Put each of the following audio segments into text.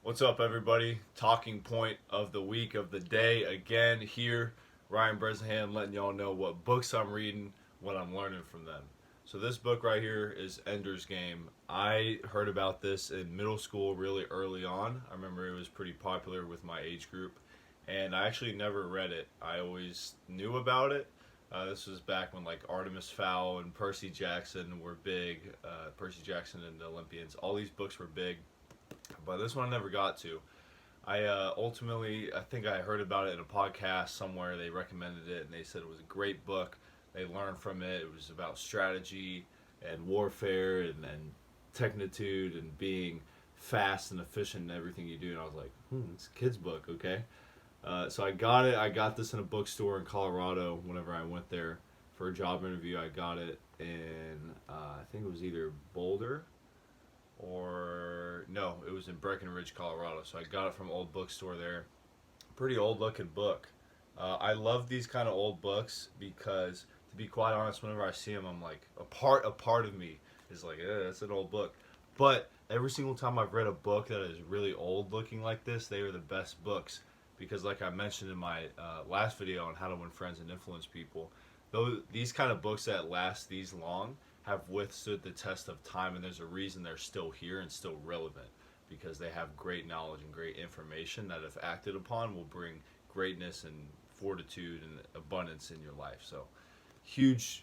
What's up, everybody? Talking point of the week, of the day, again here. Ryan Bresnahan letting y'all know what books I'm reading, what I'm learning from them. So this book right here is Ender's Game. I heard about this in middle school really early on. I remember it was pretty popular with my age group, and I actually never read it. I always knew about it. This was back when like Artemis Fowl and Percy Jackson were big. Percy Jackson and the Olympians. All these books were big, but this one I never got to. I think I heard about it in a podcast somewhere. They recommended it and they said it was a great book. They learned from it. It was about strategy and warfare and technitude and being fast and efficient in everything you do. And I was like, it's a kid's book, okay? So I got it. I got this in a bookstore in Colorado whenever I went there for a job interview. I got it in, I think it was either Boulder or no, it was in Breckenridge, Colorado. So I got it from an old bookstore there. Pretty old looking book. I love these kind of old books because, to be quite honest, whenever I see them, I'm like a part of me is like, that's an old book. But every single time I've read a book that is really old looking like this, they are the best books because, like I mentioned in my last video on how to win friends and influence people, these kind of books that last these long have withstood the test of time, and there's a reason they're still here and still relevant because they have great knowledge and great information that, if acted upon, will bring greatness and fortitude and abundance in your life. So, huge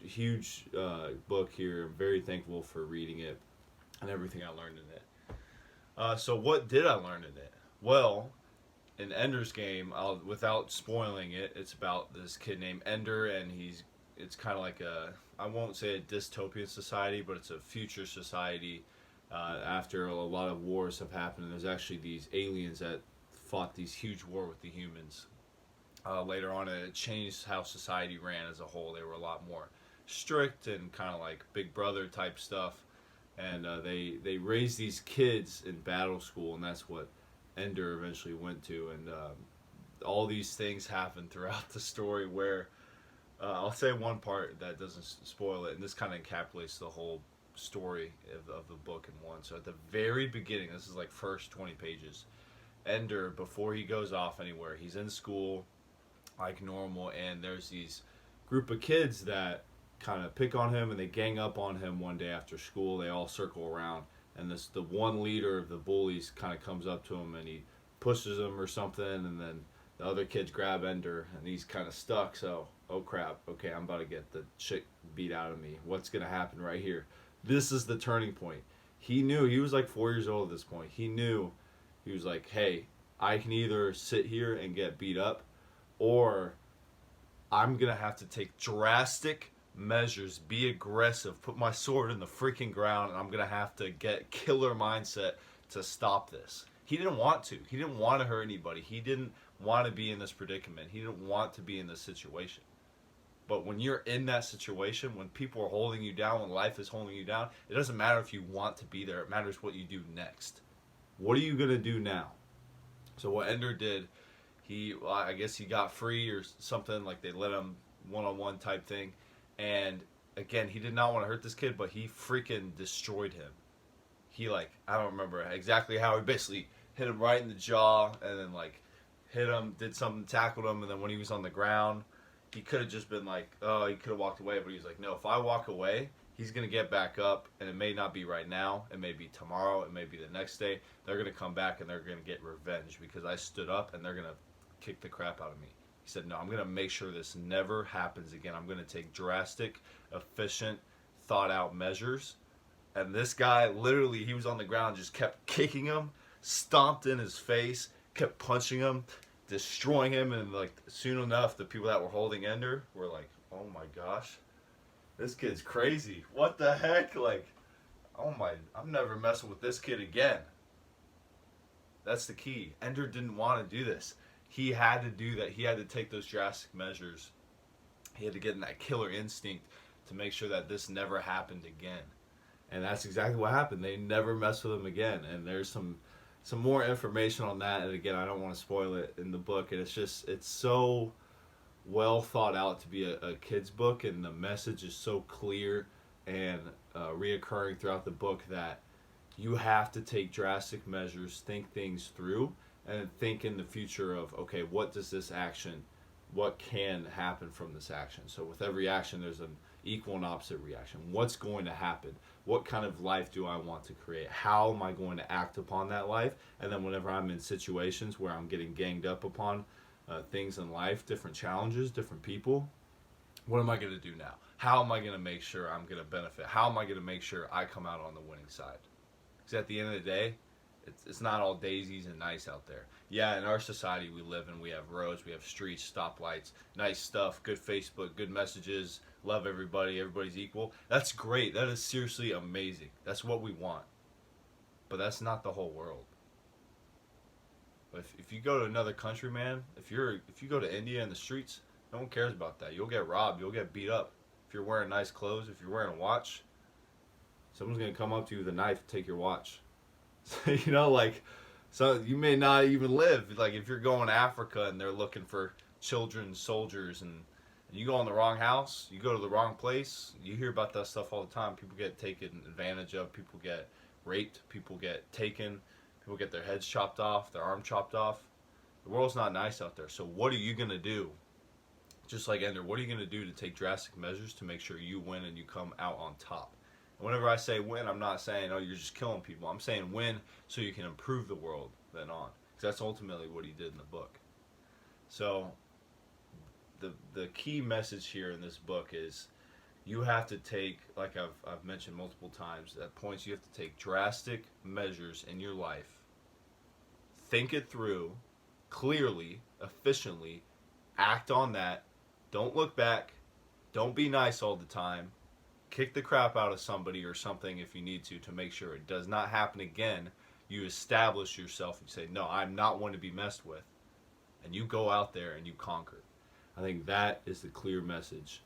book here. I'm very thankful for reading it and everything I learned in it. So, what did I learn in it? Well, in Ender's Game, without spoiling it, it's about this kid named Ender, and it's kind of like I won't say a dystopian society, but it's a future society after a lot of wars have happened. And there's actually these aliens that fought these huge war with the humans. Later on, it changed how society ran as a whole. They were a lot more strict and kind of like Big Brother type stuff. And they raised these kids in battle school, and that's what Ender eventually went to. And all these things happen throughout the story where I'll say one part that doesn't spoil it, and this kind of encapsulates the whole story of the book in one. So at the very beginning, this is like first 20 pages, Ender, before he goes off anywhere, he's in school like normal, and there's these group of kids that kind of pick on him and they gang up on him one day after school. They all circle around, and the one leader of the bullies kind of comes up to him and he pushes him or something, and then the other kids grab Ender and he's kind of stuck. So, oh crap, okay, I'm about to get the shit beat out of me. What's going to happen right here? This is the turning point. He knew, he was like 4 years old at this point. He knew, he was like, hey, I can either sit here and get beat up, or I'm going to have to take drastic measures, be aggressive, put my sword in the freaking ground, and I'm going to have to get killer mindset to stop this. He didn't want to. He didn't want to hurt anybody. He didn't want to be in this predicament. He didn't want to be in this situation. But when you're in that situation, when people are holding you down, when life is holding you down, it doesn't matter if you want to be there. It matters what you do next. What are you going to do now? So what Ender did, I guess he got free or something, like they let him one-on-one type thing. And again, he did not want to hurt this kid, but he freaking destroyed him. He I don't remember exactly how, he basically hit him right in the jaw and then hit him, did something, tackled him, and then when he was on the ground, he could have just been like, oh, he could have walked away, but he was like, no, if I walk away, he's going to get back up, and it may not be right now, it may be tomorrow, it may be the next day. They're going to come back and they're going to get revenge because I stood up, and they're going to kick the crap out of me. He said, no, I'm going to make sure this never happens again. I'm going to take drastic, efficient, thought out measures. And this guy, literally, he was on the ground, just kept kicking him, stomped in his face, kept punching him, destroying him. And soon enough, the people that were holding Ender were like, oh my gosh, this kid's crazy. What the heck? Oh my, I'm never messing with this kid again. That's the key. Ender didn't want to do this. He had to do that. He had to take those drastic measures. He had to get in that killer instinct to make sure that this never happened again. And that's exactly what happened. They never messed with him again. And there's some more information on that. And again, I don't want to spoil it in the book. And it's so well thought out to be a kid's book. And the message is so clear and reoccurring throughout the book that you have to take drastic measures, think things through, and think in the future of, okay, what does this action, what can happen from this action? So with every action, there's an equal and opposite reaction. What's going to happen? What kind of life do I want to create? How am I going to act upon that life? And then whenever I'm in situations where I'm getting ganged up upon things in life, different challenges, different people, what am I going to do now? How am I going to make sure I'm going to benefit? How am I going to make sure I come out on the winning side? Because at the end of the day, it's not all daisies and nice out there. Yeah, in our society we live in, we have roads, we have streets, stoplights, nice stuff, good Facebook, good messages, love everybody, everybody's equal. That's great. That is seriously amazing. That's what we want. But that's not the whole world. If you go to another country, man, if you go to India in the streets, no one cares about that. You'll get robbed. You'll get beat up. If you're wearing nice clothes, if you're wearing a watch, someone's gonna come up to you with a knife and take your watch. So, like, so you may not even live. Like if you're going to Africa and they're looking for children soldiers, and you go in the wrong house, you go to the wrong place. You hear about that stuff all the time. People get taken advantage of. People get raped. People get taken. People get their heads chopped off, their arm chopped off. The world's not nice out there. So what are you gonna do? Just like Ender, what are you going to do to take drastic measures to make sure you win and you come out on top? And whenever I say win, I'm not saying, oh, you're just killing people. I'm saying win so you can improve the world then on. Because that's ultimately what he did in the book. So the key message here in this book is you have to take, like I've mentioned multiple times, at points you have to take drastic measures in your life. Think it through clearly, efficiently, act on that. Don't look back. Don't be nice all the time. Kick the crap out of somebody or something if you need to make sure it does not happen again. You establish yourself and say, no, I'm not one to be messed with. And you go out there and you conquer. I think that is the clear message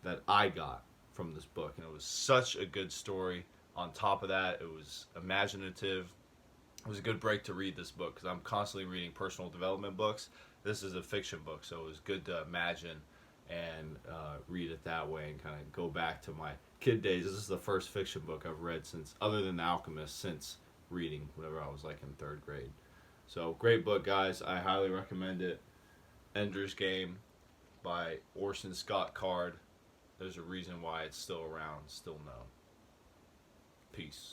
that I got from this book. And it was such a good story. On top of that, it was imaginative. It was a good break to read this book because I'm constantly reading personal development books. This is a fiction book, so it was good to imagine and read it that way and kind of go back to my kid days. This is the first fiction book I've read since, other than The Alchemist, since reading whenever I was like in third grade. So great book, guys. I highly recommend it. Ender's Game by Orson Scott Card. There's a reason why it's still around, still known. Peace.